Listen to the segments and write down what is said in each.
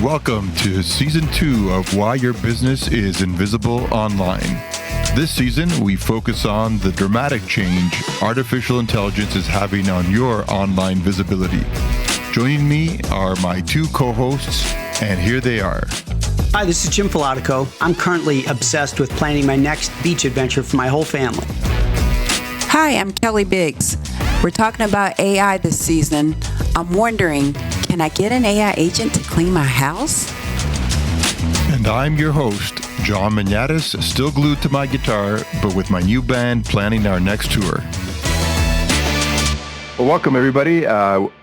Welcome to Season 2 of Why Your Business is Invisible Online. This season, we focus on the dramatic change artificial intelligence is having on your online visibility. Joining me are my two co-hosts, and here they are. Hi, this is Jim Filatico. I'm currently obsessed with planning my next beach adventure for my whole family. Hi, I'm Kelly Biggs. We're talking about AI this season. I'm wondering, can I get an AI agent to clean my house? And I'm your host, John Maniatis, still glued to my guitar, but with my new band planning our next tour. Well, welcome, everybody.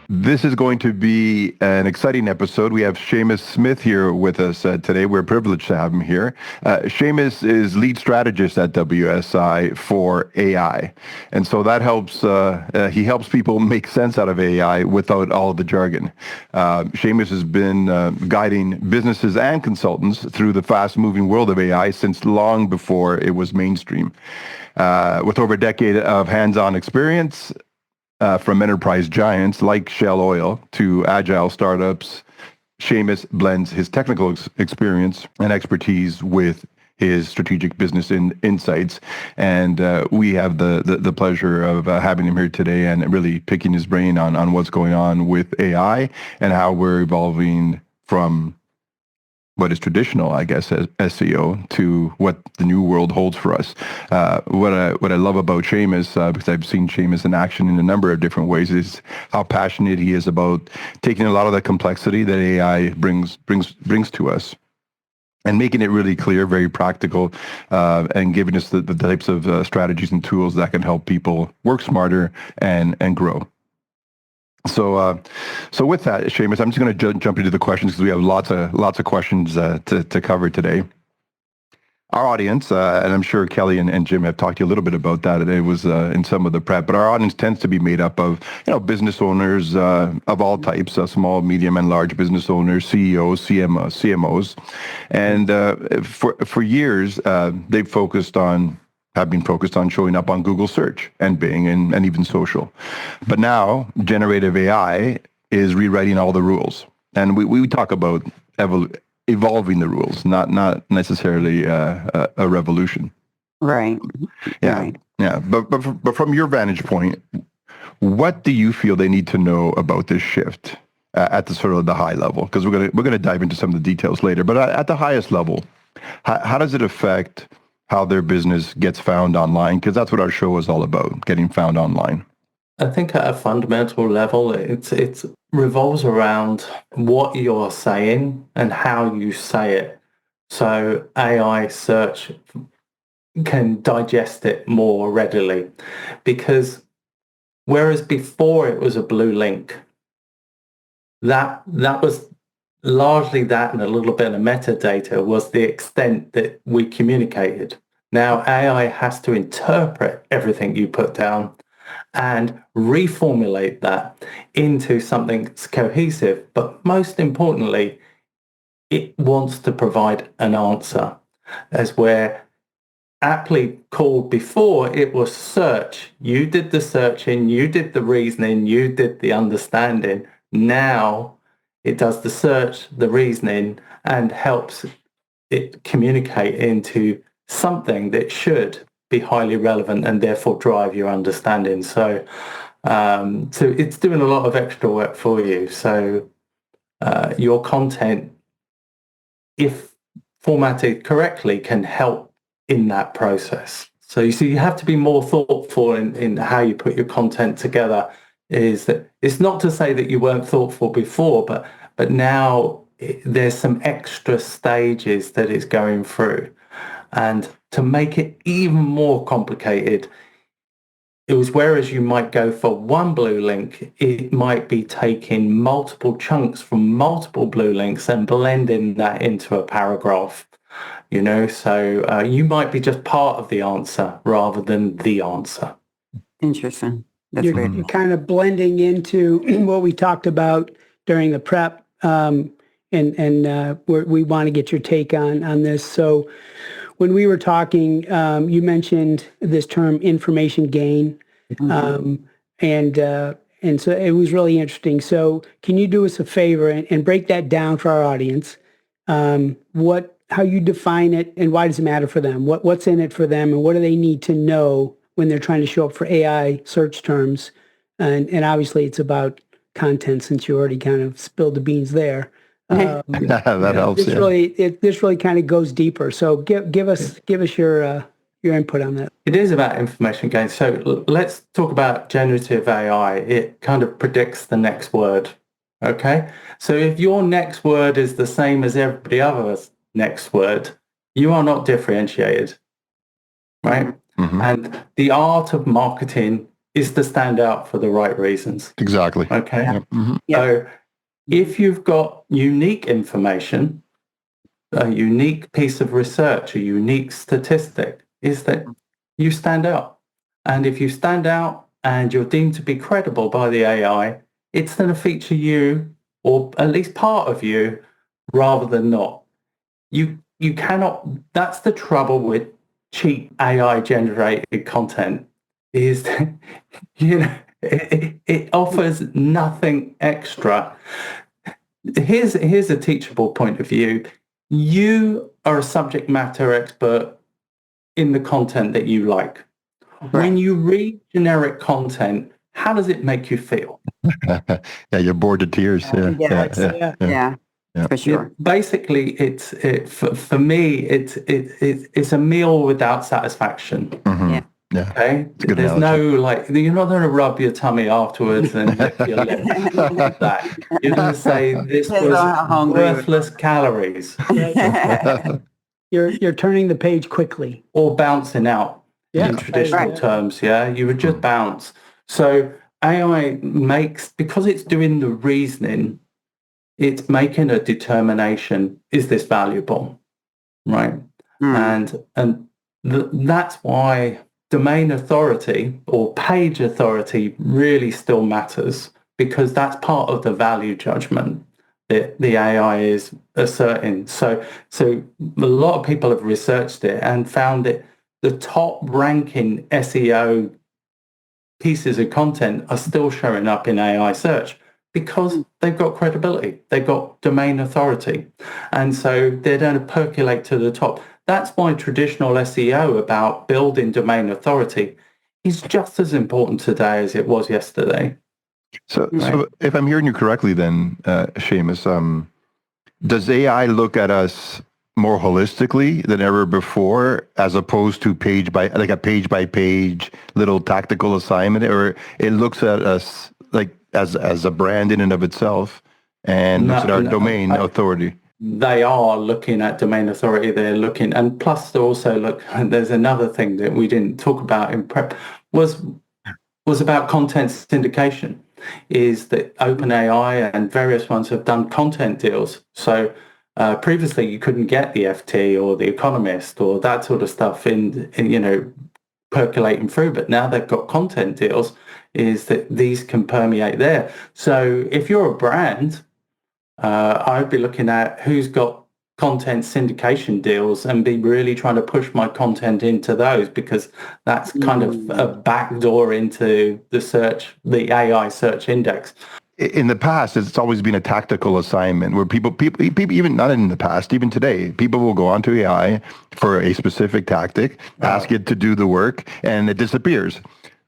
This is going to be an exciting episode. We have Seamus Smith here with us today. We're privileged to have him here. Seamus is lead strategist at WSI for AI. And so that helps, he helps people make sense out of AI without all of the jargon. Seamus has been guiding businesses and consultants through the fast-moving world of AI since long before it was mainstream. With over a decade of hands-on experience, from enterprise giants like Shell Oil to agile startups, Seamus blends his technical experience and expertise with his strategic business insights. And we have the pleasure of having him here today and really picking his brain on what's going on with AI and how we're evolving from what is traditional, I guess, as SEO to what the new world holds for us. What I love about Seamus, because I've seen Seamus in action in a number of different ways, is how passionate he is about taking a lot of the complexity that AI brings to us and making it really clear, very practical, and giving us the types of strategies and tools that can help people work smarter and grow. So with that, Seamus, I'm just going to jump into the questions because we have lots of questions to cover today. Our audience, and I'm sure Kelly and Jim have talked to you a little bit about that. It was in some of the prep, but our audience tends to be made up of business owners of all types, small, medium, and large business owners, CEOs, CMOs, and for years they've been focused on showing up on Google search and Bing and even social. But now generative AI is rewriting all the rules. And we talk about evolving the rules, not necessarily a revolution. Right. Yeah. Right. Yeah. But from your vantage point, what do you feel they need to know about this shift at the sort of the high level? Because we're gonna dive into some of the details later. But at the highest level, how does it affect how their business gets found online? Because that's what our show is all about, getting found online. I think at a fundamental level, it revolves around what you're saying and how you say it. So AI search can digest it more readily, because whereas before it was a blue link, that was largely that, and a little bit of metadata was the extent that we communicated. Now AI has to interpret everything you put down and reformulate that into something cohesive. But most importantly, it wants to provide an answer, as where aptly called before, it was search. You did the searching, you did the reasoning, you did the understanding. Now it does the search, the reasoning, and helps it communicate into something that should be highly relevant and therefore drive your understanding. So it's doing a lot of extra work for you. So your content, if formatted correctly, can help in that process. So you see, you have to be more thoughtful in how you put your content together. Is that it's not to say that you weren't thoughtful before, but now there's some extra stages that it's going through. And to make it even more complicated, it was whereas you might go for one blue link, it might be taking multiple chunks from multiple blue links and blending that into a paragraph. So you might be just part of the answer rather than the answer. Interesting. You're kind of blending into what we talked about during the prep, and we want to get your take on this. So when we were talking, you mentioned this term information gain, and And so it was really interesting. So can you do us a favor and break that down for our audience? How you define it and why does it matter for them? What's in it for them and what do they need to know when they're trying to show up for AI search terms? And obviously it's about content since you already kind of spilled the beans there. That helps. This really kind of goes deeper. So give us your input on that. It is about information gain. So let's talk about generative AI. It kind of predicts the next word. Okay. So if your next word is the same as everybody else's next word, you are not differentiated. Right. Mm-hmm. And the art of marketing is to stand out for the right reasons. Exactly. Okay. Yep. Mm-hmm. So if you've got unique information, a unique piece of research, a unique statistic, is that you stand out. And if you stand out and you're deemed to be credible by the AI, it's going to feature you, or at least part of you, rather than not. You cannot, that's the trouble with cheap AI generated content, is that, it offers nothing extra. Here's a teachable point of view. You are a subject matter expert in the content that you like. Right. When you read generic content, how does it make you feel? Yeah, you're bored to tears. Yeah, for sure. Basically, for me, it's a meal without satisfaction. Mm-hmm. Yeah. Yeah. Okay. There's analogy. No, you're not going to rub your tummy afterwards and lick your lips. That. You're going to say this was worthless calories. You're turning the page quickly. Or bouncing out in traditional terms. Yeah. You would just bounce. So AI because it's doing the reasoning, it's making a determination. Is this valuable? Right. And that's why domain authority or page authority really still matters, because that's part of the value judgment that the AI is asserting. So a lot of people have researched it and found that the top ranking SEO pieces of content are still showing up in AI search because they've got credibility, they've got domain authority. And so they're going to percolate to the top. That's why traditional SEO about building domain authority is just as important today as it was yesterday. So if I'm hearing you correctly then, Seamus, does AI look at us more holistically than ever before, as opposed to page by page little tactical assignment, or it looks at us like as a brand in and of itself and looks at our domain authority? They are looking at domain authority. They're looking, and plus they also look. And there's another thing that we didn't talk about in prep was about content syndication. Is that OpenAI and various ones have done content deals. So previously you couldn't get the FT or the Economist or that sort of stuff in percolating through, but now they've got content deals. Is that these can permeate there. So if you're a brand, I'd be looking at who's got content syndication deals and be really trying to push my content into those, because that's kind of a backdoor into the AI search index. In the past, it's always been a tactical assignment where people, even not in the past, even today, people will go onto AI for a specific tactic, ask it to do the work, and it disappears.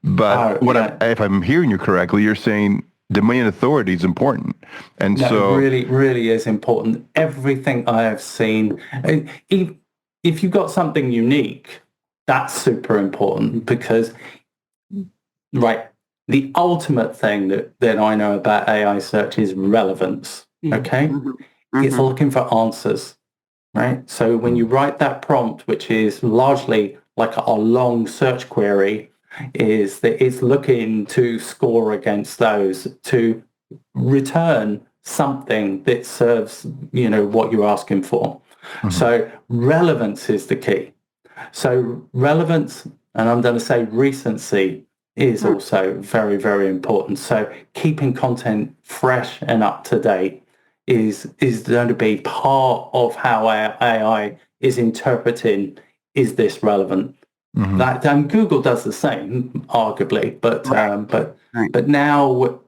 But if I'm hearing you correctly, you're saying domain authority is important. And so it really, really is important. Everything I have seen, if you've got something unique, that's super important, because, the ultimate thing that I know about AI search is relevance, okay? Mm-hmm. It's looking for answers, right? So when you write that prompt, which is largely like a long search query, is that it's looking to score against those, to return something that serves, what you're asking for. Mm-hmm. So relevance is the key. So relevance, and I'm going to say recency, is also very, very important. So keeping content fresh and up to date is going to be part of how AI is interpreting, is this relevant? Mm-hmm. And Google does the same, arguably, but now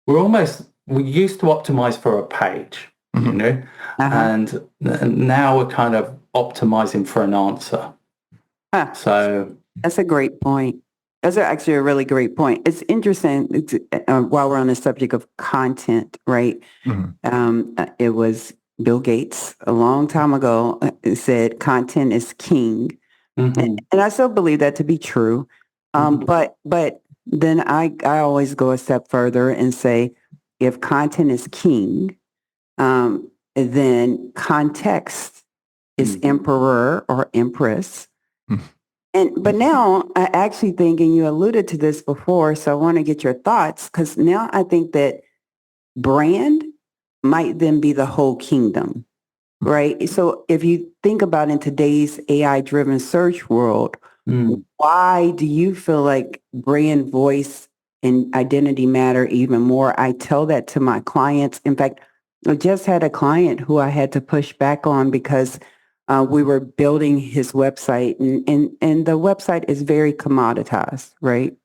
we used to optimize for a page, you know, and now we're kind of optimizing for an answer. Huh. So That's a great point. That's actually a really great point. It's interesting while we're on the subject of content, right? It was Bill Gates a long time ago said content is king. And I still believe that to be true. But then I always go a step further and say, if content is king, then context is emperor or empress. But now I actually think, and you alluded to this before, so I want to get your thoughts, because now I think that brand might then be the whole kingdom, right? So if you think about in today's AI-driven search world, why do you feel like brand voice and identity matter even more? I tell that to my clients. In fact, I just had a client who I had to push back on because we were building his website, and the website is very commoditized, right?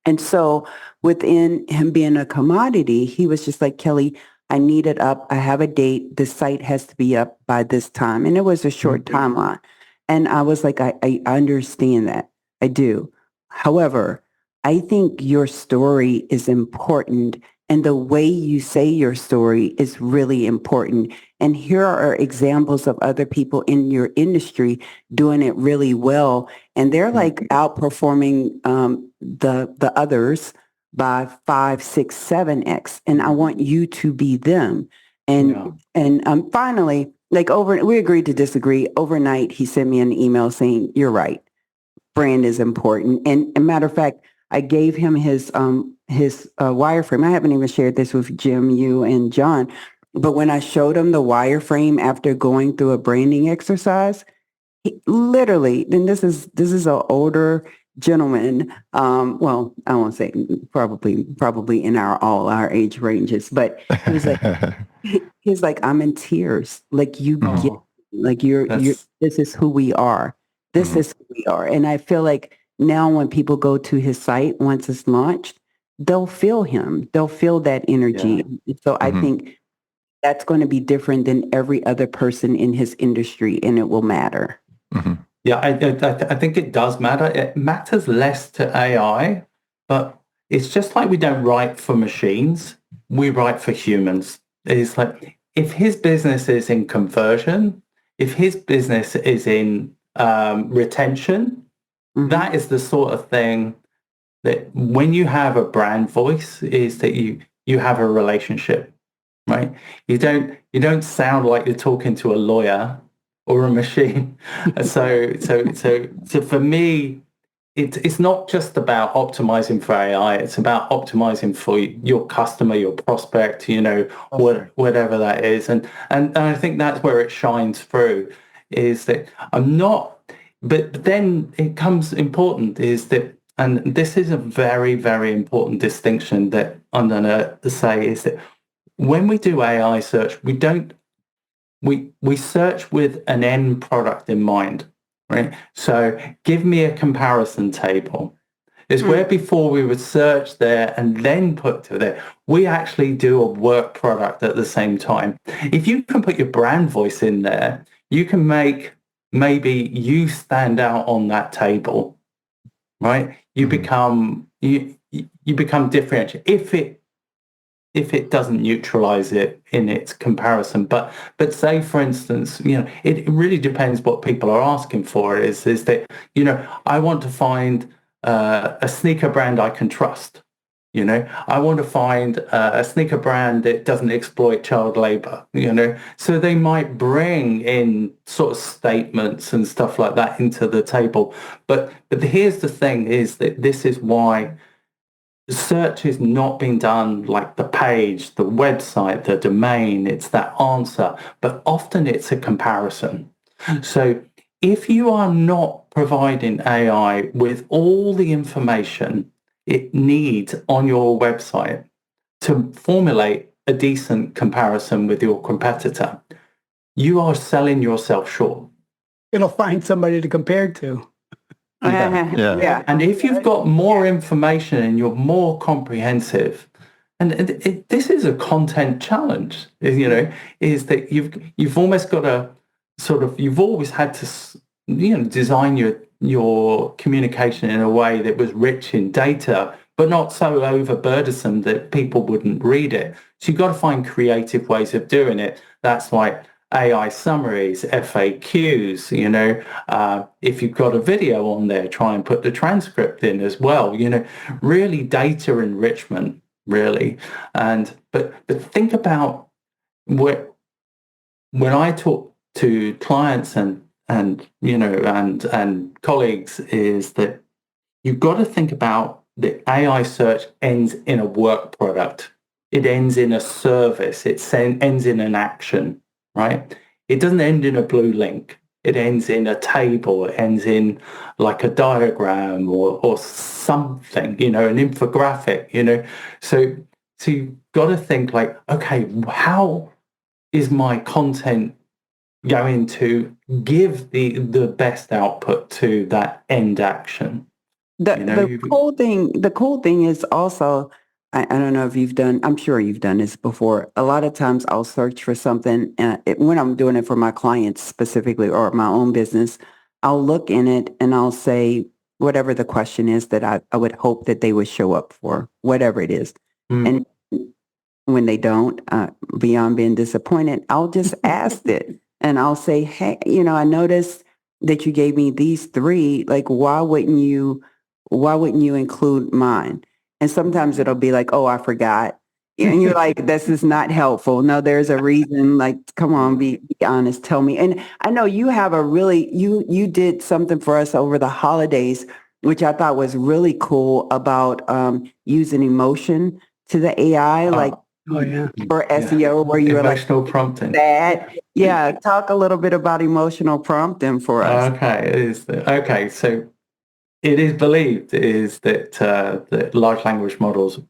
And so within him being a commodity, he was just like, Kelly, I need it up. I have a date. The site has to be up by this time. And it was a short timeline. And I was like, I understand that. I do. However, I think your story is important, and the way you say your story is really important. And here are examples of other people in your industry doing it really well. And they're like outperforming the others by 5, 6, 7x. And I want you to be them. And finally, we agreed to disagree. Overnight, he sent me an email saying, you're right. Brand is important. And a matter of fact, I gave him his wireframe. I haven't even shared this with Jim, you, and John. But when I showed him the wireframe after going through a branding exercise, he literally, and this is an older gentleman. Well, I won't say probably in all our age ranges, but he was like, he's like, I'm in tears. Like you get, like you're. This is who we are. This is who we are. And I feel like now when people go to his site, once it's launched, they'll feel him. They'll feel that energy. Yeah. So I think that's going to be different than every other person in his industry, and it will matter. Yeah, I think it does matter. It matters less to AI, but it's just like we don't write for machines. We write for humans. It's like if his business is in conversion, if his business is in retention, that is the sort of thing that when you have a brand voice is that you have a relationship, right? You don't sound like you're talking to a lawyer or a machine. So for me, it's not just about optimizing for AI. It's about optimizing for your customer, your prospect, whatever that is. And I think that's where it shines through, is that I'm not, but then it comes important is that, and this is a very, very important distinction that I'm going to say, is that when we do AI search, we search with an end product in mind, right? So give me a comparison table. It's where before we would search there and then put to there, we actually do a work product at the same time. If you can put your brand voice in there, you can make maybe you stand out on that table, right? You become differentiated if it doesn't neutralize it in its comparison. But say, for instance, it really depends what people are asking for. Is that, I want to find a sneaker brand I can trust. I want to find a sneaker brand that doesn't exploit child labor, So they might bring in sort of statements and stuff like that into the table. But here's the thing, is that this is why search is not being done like the page, the website, the domain. It's that answer, but often it's a comparison. So if you are not providing AI with all the information it needs on your website to formulate a decent comparison with your competitor, you are selling yourself short. It'll find somebody to compare to. Yeah. And if you've got more information and you're more comprehensive, this is a content challenge, is that you've almost got to you've always had to, design your communication in a way that was rich in data, but not so overburdensome that people wouldn't read it. So you've got to find creative ways of doing it. That's like AI summaries, FAQs, if you've got a video on there, try and put the transcript in as well, really data enrichment, really. But think about when I talk to clients and colleagues, is that you've got to think about the AI search ends in a work product. It ends in a service. It ends in an action, right? It doesn't end in a blue link. It ends in a table. It ends in like a diagram or something, an infographic, So you've got to think like, okay, how is my content going to give the best output to that end action? The cool thing is also, I don't know if you've done, I'm sure you've done this before. A lot of times I'll search for something when I'm doing it for my clients specifically or my own business, I'll look in it and I'll say whatever the question is that I would hope that they would show up for, whatever it is. And when they don't, beyond being disappointed, I'll just ask it and I'll say, hey, I noticed that you gave me these 3, like, why wouldn't you include mine? And sometimes it'll be like, oh, I forgot. And you're like, this is not helpful. No, there's a reason. Like, come on, be honest. Tell me. And I know you have you did something for us over the holidays, which I thought was really cool about using emotion to the AI, like for SEO, where you were like emotional prompting. That. Yeah. Talk a little bit about emotional prompting for us. Okay. So it is believed is that that large language models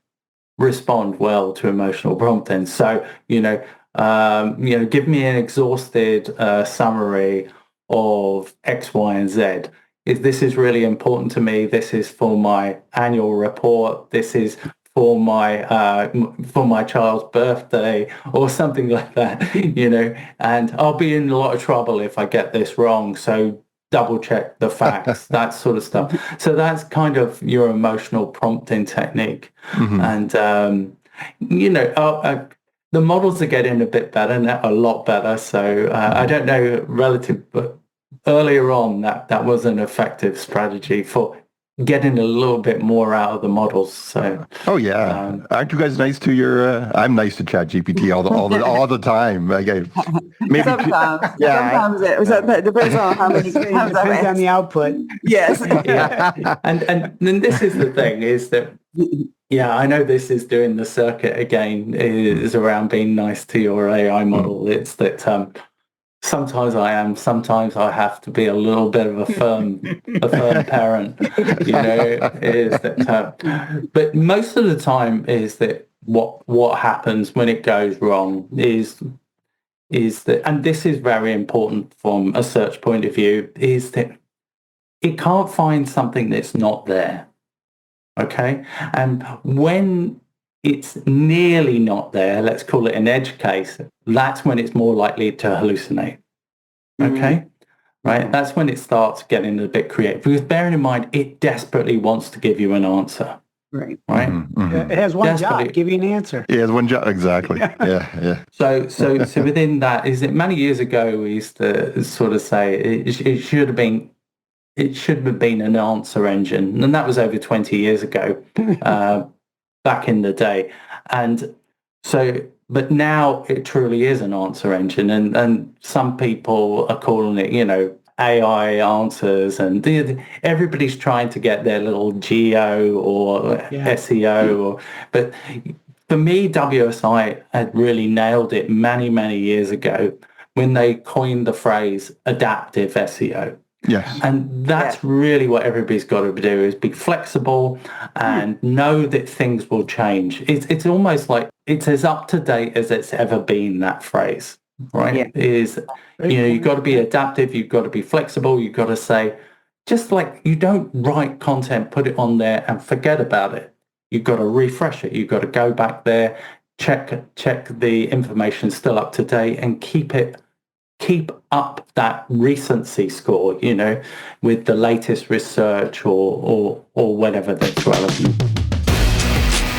respond well to emotional prompting. So give me an exhausted summary of X, Y, and Z. If this is really important to me, this is for my annual report. This is for my child's birthday or something like that. And I'll be in a lot of trouble if I get this wrong. So double check the facts, that sort of stuff. So that's kind of your emotional prompting technique. And, the models are getting a bit better now, a lot better. So I don't know relative, but earlier on that was an effective strategy for getting a little bit more out of the models. So aren't you guys nice to your I'm nice to ChatGPT all the time. Maybe sometimes it depends on how many times depends on the output. Yes. And then this is the thing, is that I know this is doing the circuit again, is around being nice to your AI model. It's that sometimes I am, sometimes I have to be a little bit of a firm parent, is that, but most of the time is that what happens when it goes wrong is that, and this is very important from a search point of view, is that it can't find something that's not there. Okay. And when it's nearly not there, let's call it an edge case, that's when it's more likely to hallucinate. Okay? Right? That's when it starts getting a bit creative. Because bearing in mind, it desperately wants to give you an answer. Right. It has one job, give you an answer. Yeah, it has one job, exactly. Yeah. So within that, is it many years ago we used to sort of say it should have been an answer engine. And that was over 20 years ago, back in the day. And so, but now it truly is an answer engine. And some people are calling it, AI answers, and everybody's trying to get their little geo or SEO. But for me, WSI had really nailed it many, many years ago when they coined the phrase adaptive SEO. Yes. And that's really what everybody's got to do, is be flexible and know that things will change. It's almost like it's as up to date as it's ever been, that phrase, right? You've got to be adaptive, you've got to be flexible, you've got to say, just like you don't write content, put it on there and forget about it. you've got to refresh it. You've got to go back there, check the information still up to date, and keep up that recency score, with the latest research or whatever that's relevant.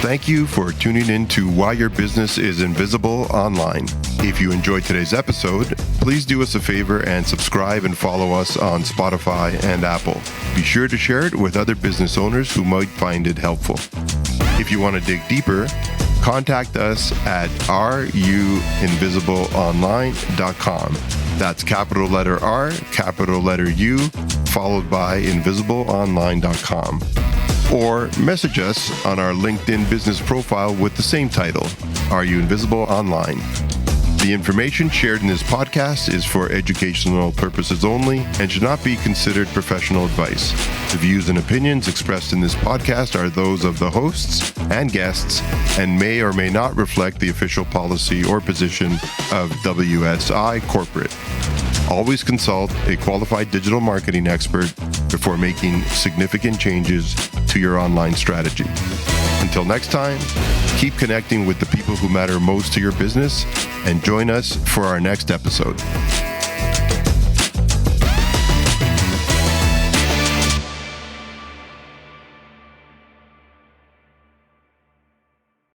Thank you for tuning in to Why Your Business is Invisible Online. If you enjoyed today's episode, please do us a favor and subscribe and follow us on Spotify and Apple. Be sure to share it with other business owners who might find it helpful. If you want to dig deeper, contact us at ruinvisibleonline.com. That's capital letter R, capital letter U, followed by invisibleonline.com. Or message us on our LinkedIn business profile with the same title, Are You Invisible Online? The information shared in this podcast is for educational purposes only and should not be considered professional advice. The views and opinions expressed in this podcast are those of the hosts and guests and may or may not reflect the official policy or position of WSI Corporate. Always consult a qualified digital marketing expert before making significant changes to your online strategy. Until next time, keep connecting with the people who matter most to your business and join us for our next episode.